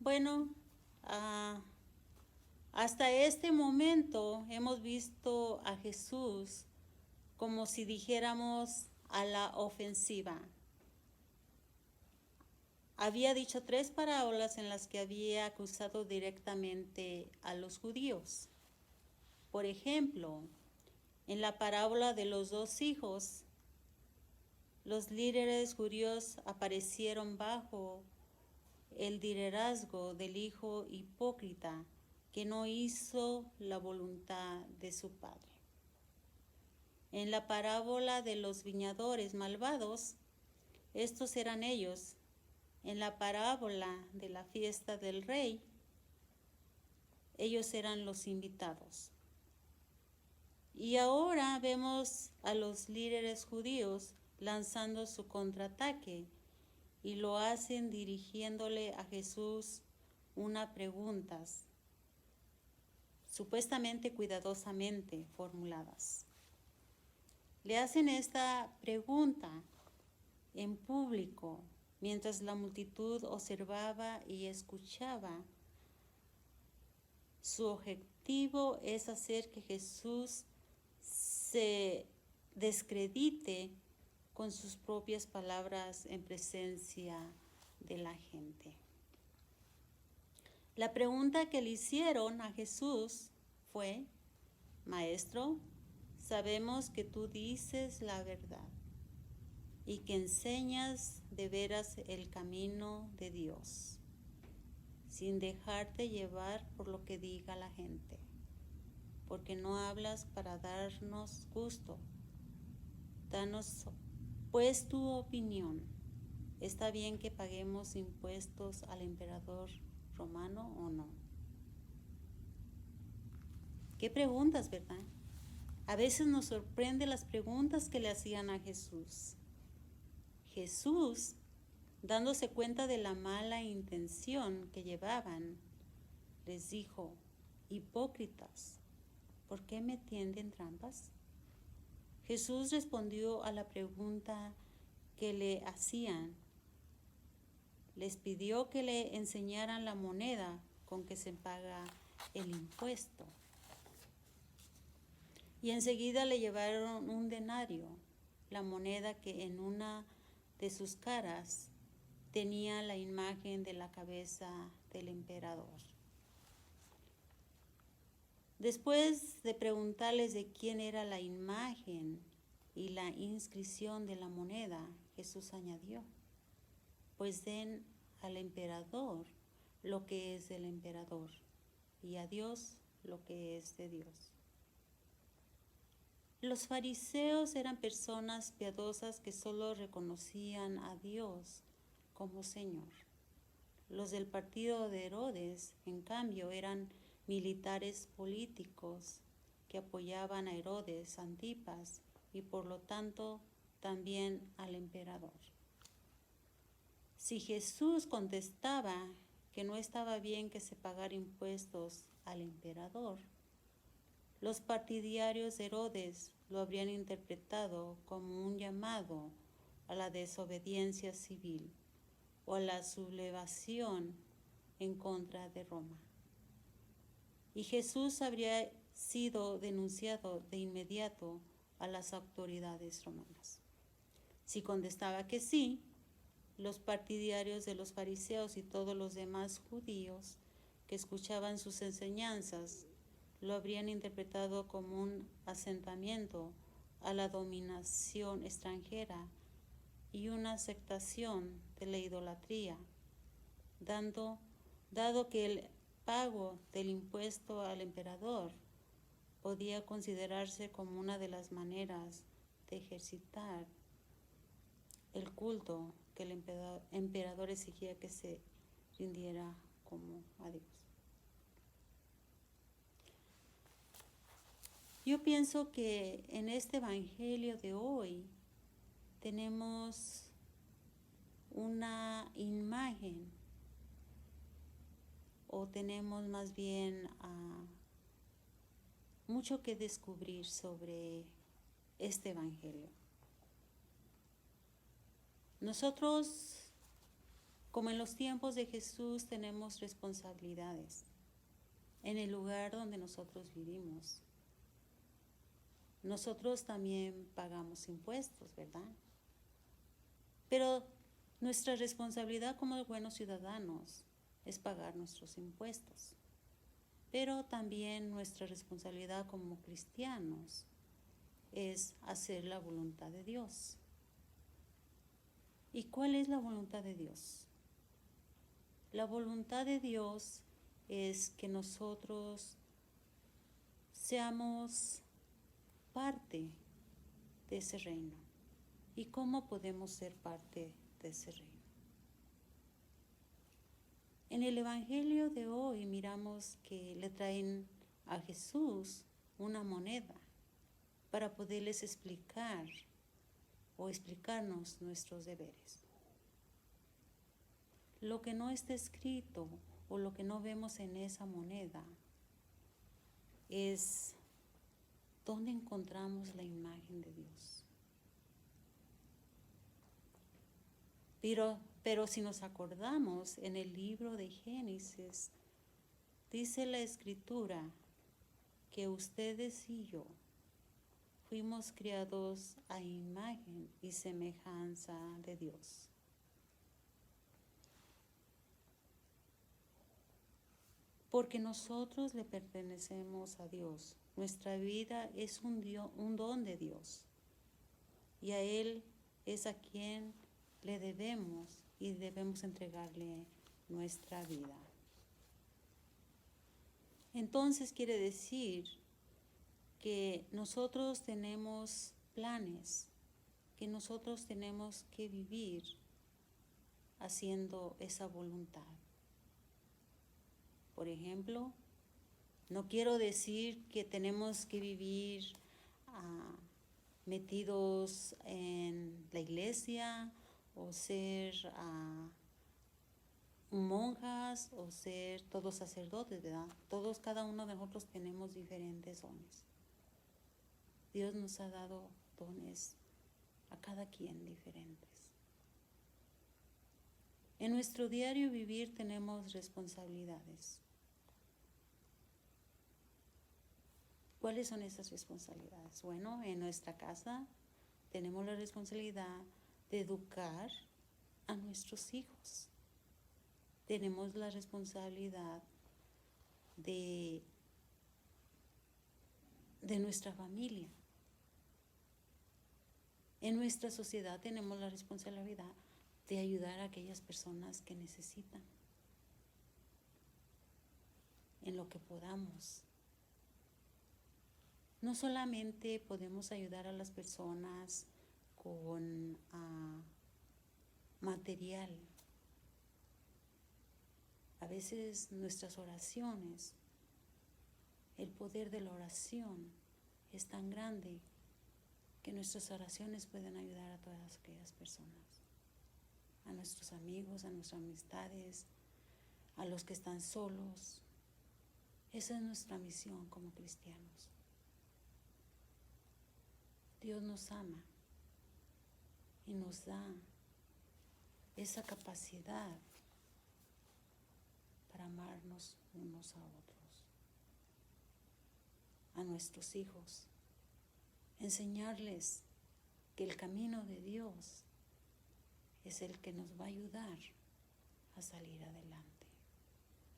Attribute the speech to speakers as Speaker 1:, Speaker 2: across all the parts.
Speaker 1: Bueno, ah, hasta este momento hemos visto a Jesús como si dijéramos a la ofensiva. Había dicho 3 parábolas en las que había acusado directamente a los judíos. Por ejemplo, en la parábola de los 2 hijos, los líderes judíos aparecieron bajo el liderazgo del hijo hipócrita que no hizo la voluntad de su padre. En la parábola de los viñadores malvados, estos eran ellos. En la parábola de la fiesta del rey, ellos eran los invitados. Y ahora vemos a los líderes judíos lanzando su contraataque y lo hacen dirigiéndole a Jesús unas preguntas supuestamente cuidadosamente formuladas. Le hacen esta pregunta en público mientras la multitud observaba y escuchaba. Su objetivo es hacer que Jesús se descredite con sus propias palabras en presencia de la gente. La pregunta que le hicieron a Jesús fue: Maestro, sabemos que tú dices la verdad y que enseñas de veras el camino de Dios, sin dejarte llevar por lo que diga la gente, porque no hablas para darnos gusto. Danos pues tu opinión. ¿Está bien que paguemos impuestos al emperador romano o no? ¿Qué preguntas, verdad? A veces nos sorprende las preguntas que le hacían a Jesús. Jesús, dándose cuenta de la mala intención que llevaban, les dijo: hipócritas, ¿por qué me tienden trampas? Jesús respondió a la pregunta que le hacían. Les pidió que le enseñaran la moneda con que se paga el impuesto. Y enseguida le llevaron un denario, la moneda que en una de sus caras tenía la imagen de la cabeza del emperador. Después de preguntarles de quién era la imagen y la inscripción de la moneda, Jesús añadió: pues den al emperador lo que es del emperador y a Dios lo que es de Dios. Los fariseos eran personas piadosas que solo reconocían a Dios como Señor. Los del partido de Herodes, en cambio, eran militares políticos que apoyaban a Herodes Antipas y por lo tanto también al emperador. Si Jesús contestaba que no estaba bien que se pagara impuestos al emperador, los partidarios de Herodes lo habrían interpretado como un llamado a la desobediencia civil o a la sublevación en contra de Roma. Y Jesús habría sido denunciado de inmediato a las autoridades romanas. Si contestaba que sí, los partidarios de los fariseos y todos los demás judíos que escuchaban sus enseñanzas lo habrían interpretado como un asentamiento a la dominación extranjera y una aceptación de la idolatría, dado que el pago del impuesto al emperador podía considerarse como una de las maneras de ejercitar el culto que el emperador exigía que se rindiera como a Dios. Yo pienso que en este evangelio de hoy tenemos una imagen, o tenemos más bien mucho que descubrir sobre este evangelio. Nosotros Como en los tiempos de Jesús tenemos responsabilidades en el lugar donde nosotros vivimos. Nosotros también pagamos impuestos, ¿verdad? Pero nuestra responsabilidad como buenos ciudadanos es pagar nuestros impuestos. Pero también nuestra responsabilidad como cristianos es hacer la voluntad de Dios. ¿Y cuál es la voluntad de Dios? La voluntad de Dios es que nosotros seamos parte de ese reino. ¿Y cómo podemos ser parte de ese reino? En el Evangelio de hoy miramos que le traen a Jesús una moneda para poderles explicar o explicarnos nuestros deberes. Lo que no está escrito o lo que no vemos en esa moneda es dónde encontramos la imagen de Dios. Pero si nos acordamos, en el libro de Génesis dice la Escritura que ustedes y yo fuimos creados a imagen y semejanza de Dios. Porque nosotros le pertenecemos a Dios. Nuestra vida es un don de Dios. Y a Él es a quien le debemos y debemos entregarle nuestra vida. Entonces quiere decir que nosotros tenemos planes, que nosotros tenemos que vivir haciendo esa voluntad. Por ejemplo, no quiero decir que tenemos que vivir metidos en la iglesia o ser monjas o ser todos sacerdotes, ¿verdad? Cada uno de nosotros tenemos diferentes dones. Dios nos ha dado dones a cada quien diferentes. En nuestro diario vivir tenemos responsabilidades. ¿Cuáles son esas responsabilidades? Bueno, en nuestra casa tenemos la responsabilidad de educar a nuestros hijos. Tenemos la responsabilidad de nuestra familia. En nuestra sociedad tenemos la responsabilidad de ayudar a aquellas personas que necesitan en lo que podamos. No solamente podemos ayudar a las personas con material. A veces nuestras oraciones, el poder de la oración es tan grande que nuestras oraciones pueden ayudar a todas aquellas personas, a nuestros amigos, a nuestras amistades, a los que están solos. Esa es nuestra misión como cristianos. Dios nos ama y nos da esa capacidad para amarnos unos a otros, a nuestros hijos, enseñarles que el camino de Dios es el que nos va a ayudar a salir adelante,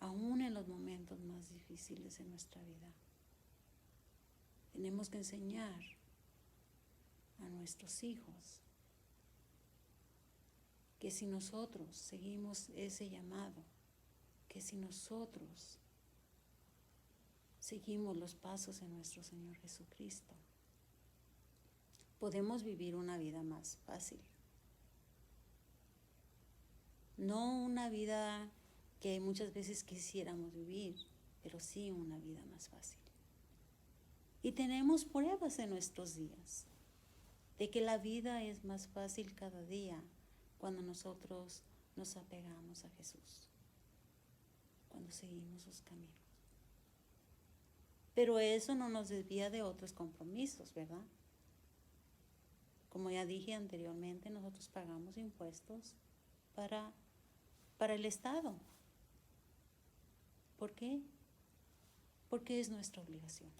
Speaker 1: aún en los momentos más difíciles de nuestra vida. Tenemos que enseñar a nuestros hijos que si nosotros seguimos ese llamado, que si nosotros seguimos los pasos de nuestro Señor Jesucristo, podemos vivir una vida más fácil. No una vida que muchas veces quisiéramos vivir, pero sí una vida más fácil. Y tenemos pruebas en nuestros días de que la vida es más fácil cada día cuando nosotros nos apegamos a Jesús, cuando seguimos sus caminos. Pero eso no nos desvía de otros compromisos, ¿verdad? Como ya dije anteriormente, nosotros pagamos impuestos para para el Estado. ¿Por qué? Porque es nuestra obligación.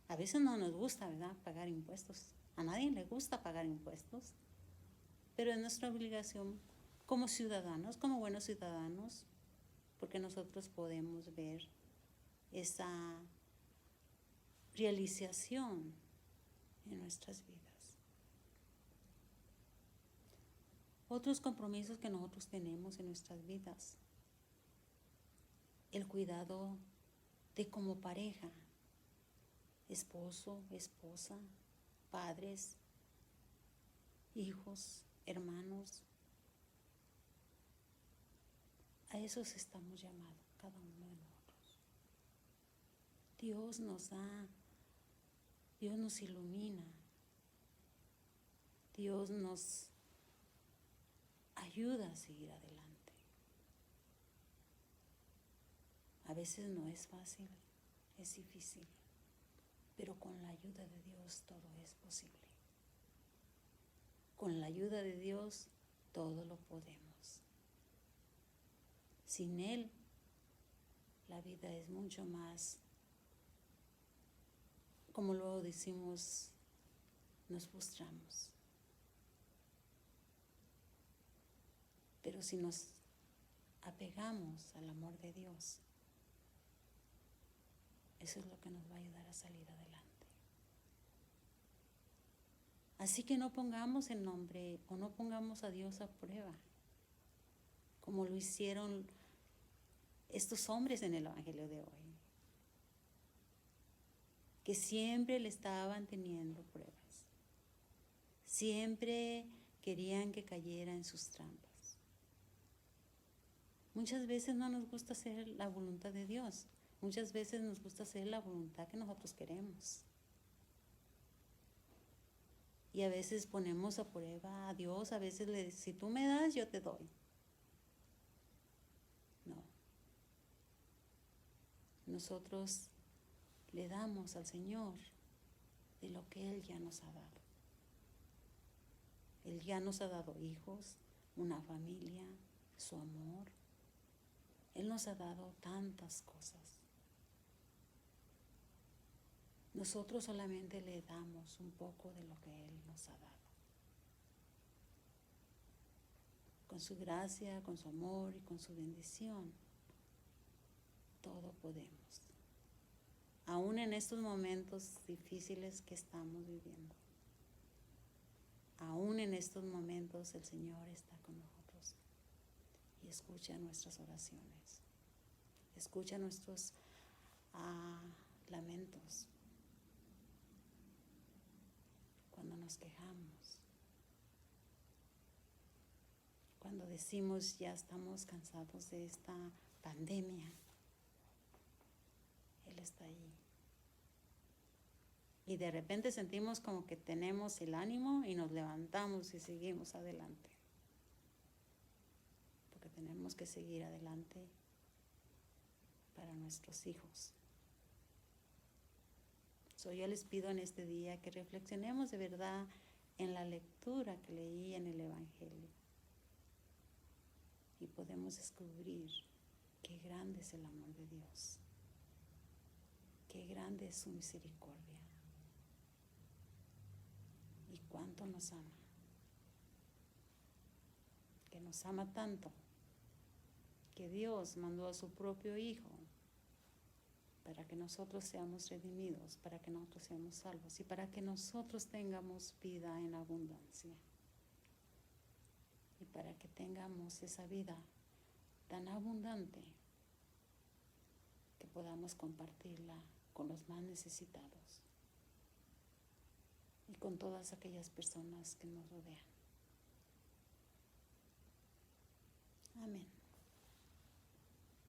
Speaker 1: A veces no nos gusta, ¿verdad?, pagar impuestos. A nadie le gusta pagar impuestos, pero es nuestra obligación como ciudadanos, como buenos ciudadanos, porque nosotros podemos ver esa realización en nuestras vidas. Otros compromisos que nosotros tenemos en nuestras vidas: el cuidado de como pareja, esposo, esposa, padres, hijos, hermanos. A esos estamos llamados cada uno de nosotros. Dios nos da, Dios nos ilumina, Dios nos ayuda a seguir adelante. A veces no es fácil, es difícil, pero con la ayuda de Dios todo es posible. Con la ayuda de Dios todo lo podemos. Sin Él, la vida es mucho más, como luego decimos, nos frustramos. Pero si nos apegamos al amor de Dios, eso es lo que nos va a ayudar a salir adelante. Así que no pongamos el nombre o no pongamos a Dios a prueba, como lo hicieron estos hombres en el Evangelio de hoy, que siempre le estaban teniendo pruebas, siempre querían que cayera en sus trampas. Muchas veces no nos gusta hacer la voluntad de Dios, muchas veces nos gusta hacer la voluntad que nosotros queremos. Y a veces ponemos a prueba a Dios, a veces le decimos, si tú me das, yo te doy. No. Nosotros le damos al Señor de lo que Él ya nos ha dado. Él ya nos ha dado hijos, una familia, su amor. Él nos ha dado tantas cosas. Nosotros solamente le damos un poco de lo que Él nos ha dado. Con su gracia, con su amor y con su bendición, todo podemos. Aún en estos momentos difíciles que estamos viviendo, aún en estos momentos el Señor está con nosotros y escucha nuestras oraciones, escucha nuestros lamentos. Cuando nos quejamos, cuando decimos ya estamos cansados de esta pandemia, Él está ahí. Y de repente sentimos como que tenemos el ánimo y nos levantamos y seguimos adelante. Porque tenemos que seguir adelante para nuestros hijos. Yo les pido en este día que reflexionemos de verdad en la lectura que leí en el Evangelio. Y podemos descubrir qué grande es el amor de Dios. Qué grande es su misericordia. Y cuánto nos ama. Que nos ama tanto que Dios mandó a su propio Hijo para que nosotros seamos redimidos, para que nosotros seamos salvos y para que nosotros tengamos vida en abundancia. Y para que tengamos esa vida tan abundante que podamos compartirla con los más necesitados y con todas aquellas personas que nos rodean. Amén.